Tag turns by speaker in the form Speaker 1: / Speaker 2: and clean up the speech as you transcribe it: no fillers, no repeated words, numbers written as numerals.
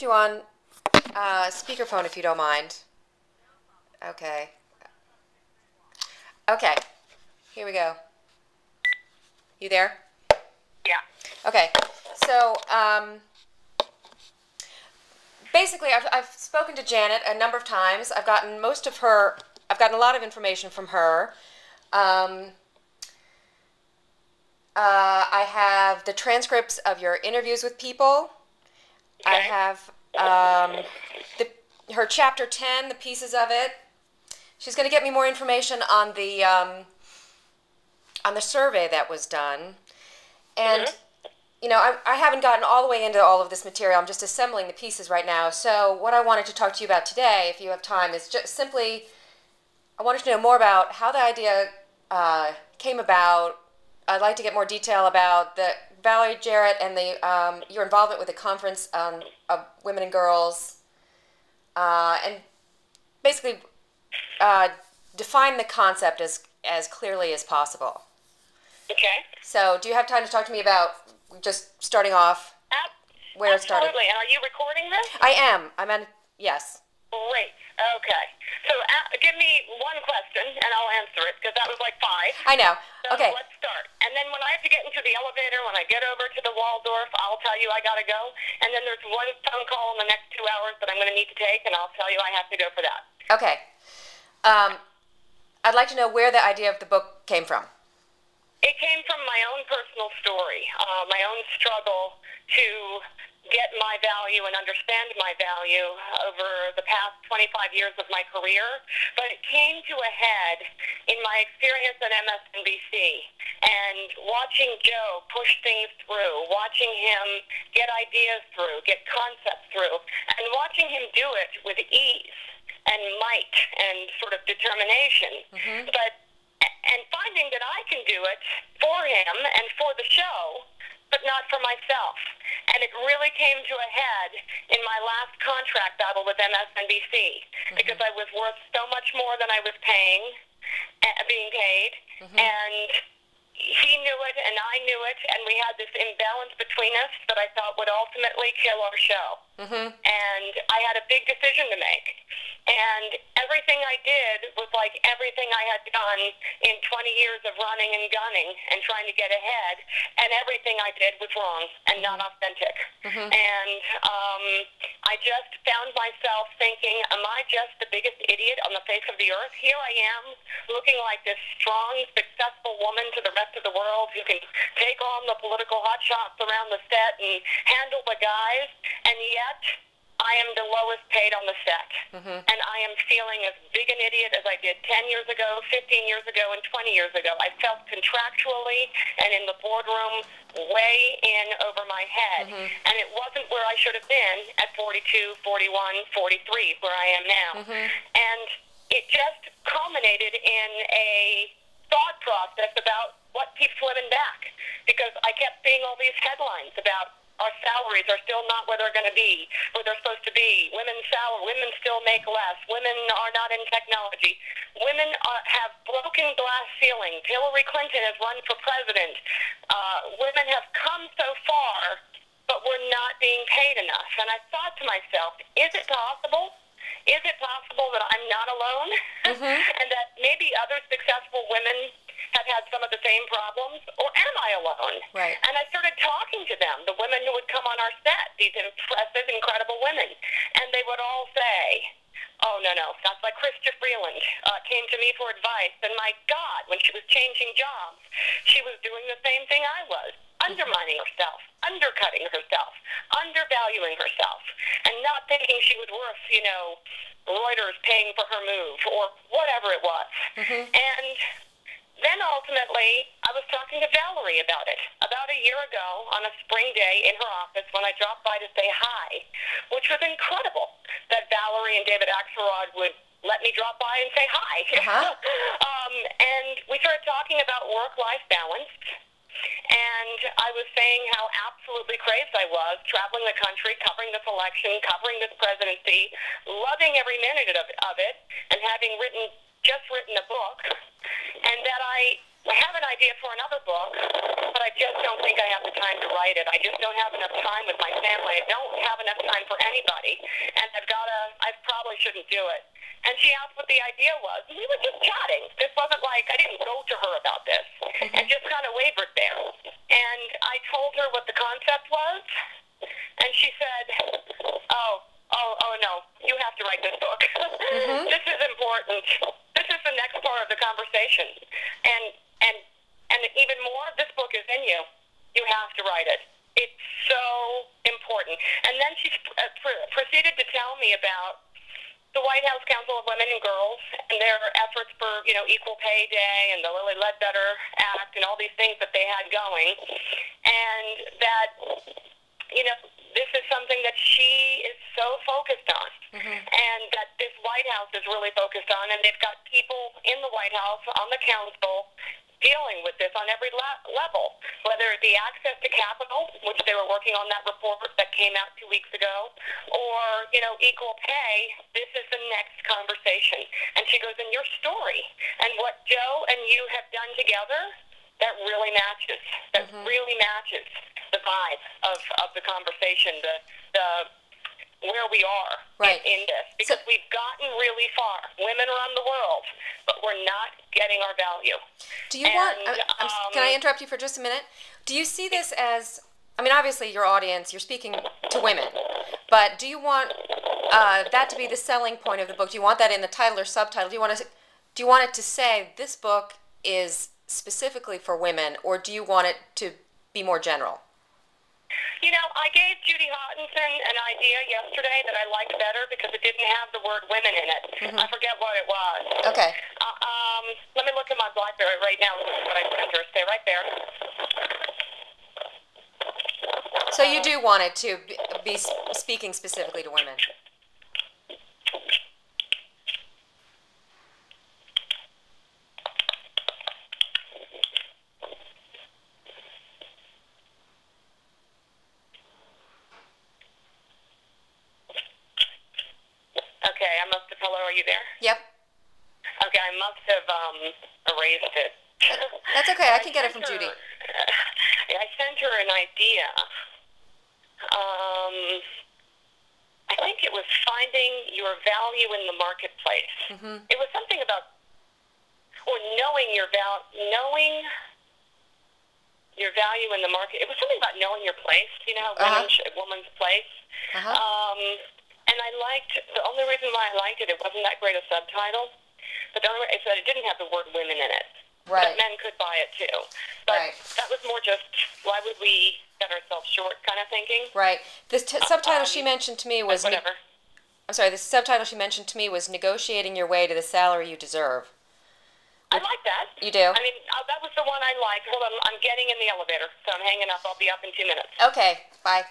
Speaker 1: You on speakerphone if you don't mind. Okay. Okay. Here we go. You there?
Speaker 2: Yeah.
Speaker 1: Okay. So basically, I've spoken to Janet a number of times. I've gotten a lot of information from her. I have the transcripts of your interviews with people.
Speaker 2: Okay.
Speaker 1: I have her chapter 10, the pieces of it. She's going to get me more information on the survey that was done. And, you know, I haven't gotten all the way into all of this material. I'm just assembling the pieces right now. So what I wanted to talk to you about today, if you have time, is just simply, I wanted to know more about how the idea came about. I'd like to get more detail about the Valerie Jarrett and your involvement with the conference of women and girls, and basically define the concept as clearly as possible.
Speaker 2: Okay.
Speaker 1: So, do you have time to talk to me about just starting off where it started?
Speaker 2: Absolutely. And are you recording this?
Speaker 1: I am. Yes.
Speaker 2: Great. Okay. So give me one question, and I'll answer it, because that was like 5.
Speaker 1: I know.
Speaker 2: So
Speaker 1: Okay.
Speaker 2: let's start. And then when I have to get into the elevator, when I get over to the Waldorf, I'll tell you I got to go. And then there's one phone call in the next 2 hours that I'm going to need to take, and I'll tell you I have to go for that.
Speaker 1: Okay. I'd like to know where the idea of the book came from.
Speaker 2: It came from my own personal story, my own struggle to get my value and understand my value over the past 25 years of my career. But it came to a head in my experience at MSNBC and watching Joe push things through, watching him get ideas through, get concepts through, and watching him do it with ease and might and sort of determination. And finding that I can do it for him and for the show, but not for myself. And it really came to a head in my last contract battle with MSNBC, because I was worth so much more than I was being paid, and he knew it and I knew it, and we had this imbalance between us that I thought would ultimately kill our show. And I had a big decision to make. And everything I did was like everything I had done in 20 years of running and gunning and trying to get ahead, and everything I did was wrong and not authentic. And I just found myself thinking, am I just the biggest idiot on the face of the earth? Here I am, looking like this strong, successful woman to the rest of the world who can take on the political hotshots around the set and handle the guys, and yet I am the lowest paid on the set. And I am feeling as big an idiot as I did 10 years ago, 15 years ago, and 20 years ago. I felt contractually and in the boardroom way in over my head. And it wasn't where I should have been at 42, 41, 43, where I am now. And it just culminated in a thought process about what keeps women back. Because I kept seeing all these headlines about our salaries are still not where they're going to be, where they're supposed to be. Women still make less. Women are not in technology. Women have broken glass ceilings. Hillary Clinton has run for president. Women have come so far, but we're not being paid enough. And I thought to myself, is it possible? Is it possible that I'm not alone? And that maybe other successful women have had some of the same problems, or am I alone?
Speaker 1: Right.
Speaker 2: And I started talking to them, the women who would come on our set, these impressive, incredible women, and they would all say, oh, no, that's like Krista Freeland came to me for advice, and my God, when she was changing jobs, she was doing the same thing I was, undermining herself, undercutting herself, undervaluing herself, and not thinking she was worth, Reuters paying for her move, or whatever it was. And then ultimately, I was talking to Valerie about it. About a year ago, on a spring day in her office, when I dropped by to say hi, which was incredible that Valerie and David Axelrod would let me drop by and say hi. And we started talking about work-life balance. And I was saying how absolutely crazed I was, traveling the country, covering this election, covering this presidency, loving every minute of it, and having just written a book, and that I I have an idea for another book, but I just don't think I have the time to write it. I just don't have enough time with my family. I don't have enough time for anybody, and I probably shouldn't do it. And she asked what the idea was, and we were just chatting. This wasn't like, I didn't go to her about this, and just kind of wavered there. And I told her what the concept was, and she said, oh no, you have to write this book. This is important. This is the next part of the conversation. And even more, this book is in you. You have to write it. It's so important. And then she proceeded to tell me about the White House Council of Women and Girls and their efforts for, Equal Pay Day and the Lilly Ledbetter Act and all these things that they had going. And that, this is something that she is so focused on, and that this White House is really focused on, and they've got people in the White House, on the council, dealing with this on every level, whether it be access to capital, which they were working on that report that came out 2 weeks ago, or, equal pay. This is the next conversation. And she goes, in your story, and what Joe and you have done together, that really matches. That really matches the vibe of the conversation, the where we are in this. Because we've gotten really far. Women around the world, but we're not getting our value.
Speaker 1: Do you want, can I interrupt you for just a minute? Do you see this as, obviously your audience, you're speaking to women, but do you want that to be the selling point of the book? Do you want that in the title or subtitle? Do you want it to say this book is specifically for women, or do you want it to be more general?
Speaker 2: I gave Judy Hottinson an idea yesterday that I liked better because it didn't have the word women in it. I forget what it was.
Speaker 1: Okay.
Speaker 2: Let me look at my BlackBerry right now. What I sent her. Stay right there.
Speaker 1: So you do want it to be speaking specifically to women?
Speaker 2: Okay, I must have, hello, are you there?
Speaker 1: Yep.
Speaker 2: Okay, I must have erased it.
Speaker 1: That's okay, I can get it from Judy.
Speaker 2: I sent her an idea. I think it was finding your value in the marketplace. It was something about, or knowing your value in the market. It was something about knowing your place, woman's place. And I liked, the only reason why I liked it, it wasn't that great a subtitle, but the only reason, it didn't have the word women in it.
Speaker 1: Right.
Speaker 2: But men could buy it too. But that was more just, why would we set ourselves short kind of thinking.
Speaker 1: Right. The subtitle she mentioned to me was,
Speaker 2: whatever.
Speaker 1: I'm sorry, the subtitle she mentioned to me was Negotiating Your Way to the Salary You Deserve.
Speaker 2: I like that.
Speaker 1: You do?
Speaker 2: That was the one I liked. Hold on, I'm getting in the elevator, so I'm hanging up. I'll be up in 2 minutes.
Speaker 1: Okay, bye.